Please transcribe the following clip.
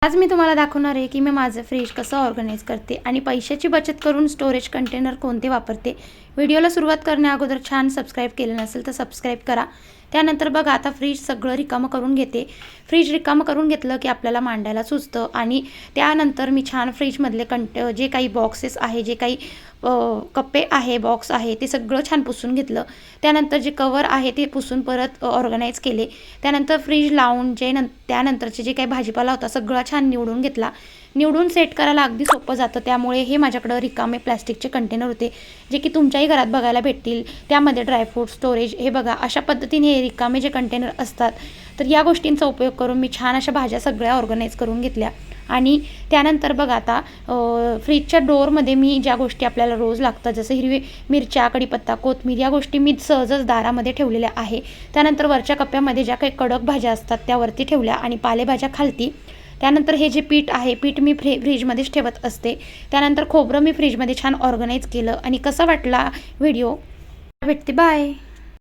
आज मी तुम्हाला दाखवणार आहे की मी माझं फ्रीज कसं ऑर्गनाइज करते आणि पैशाची बचत करून स्टोरेज कंटेनर कोणते वापरते। व्हिडिओला सुरुवात करण्याअगोदर छान सबस्क्राईब केलं नसेल तर सबस्क्राईब करा। त्यानंतर बघा आता फ्रीज सगळं रिकामं करून घेते। फ्रीज रिकामं करून घेतलं की आपल्याला मांडायला सुचतं आणि त्यानंतर मी छान फ्रीजमधले जे काही बॉक्सेस आहे, जे काही कप्पे आहे, बॉक्स आहे, ते सगळं छान पुसून घेतलं। त्यानंतर जे कवर आहे ते पुसून परत ऑर्गनाइज केले। त्यानंतर फ्रीज लावून त्यानंतरचे जे काही भाजीपाला होता सगळा छान निवडून घेतला। निवडून सेट करायला अगदी सोपं जातं। त्यामुळे हे माझ्याकडं रिकामे प्लास्टिकचे कंटेनर होते, जे की तुमच्याही घरात बघायला भेटतील। त्यामध्ये ड्रायफ्रूट स्टोरेज हे बघा अशा पद्धतीने हे रिकामे जे कंटेनर असतात, तर या गोष्टींचा उपयोग करून मी छान अशा भाज्या सगळ्या ऑर्गनाइज करून घेतल्या। आणि त्यानंतर बघा आता फ्रीजच्या डोअरमध्ये मी ज्या गोष्टी आपल्याला रोज लागतात, जसं हिरवी मिरच्या, कढीपत्ता, कोथिंबीर, या गोष्टी मी सहजच दारामध्ये ठेवलेल्या आहे। त्यानंतर वरच्या कप्प्यामध्ये ज्या काही कडक भाज्या असतात त्यावरती ठेवल्या आणि पालेभाज्या खालती। त्यानंतर हे जे पीठ आहे, पीठ मी फ्रीजमध्येच ठेवत असते। त्यानंतर खोबरं मी फ्रीजमध्ये छान ऑर्गनाइज केलं। आणि कसा वाटला व्हिडिओ भेटते, बाय।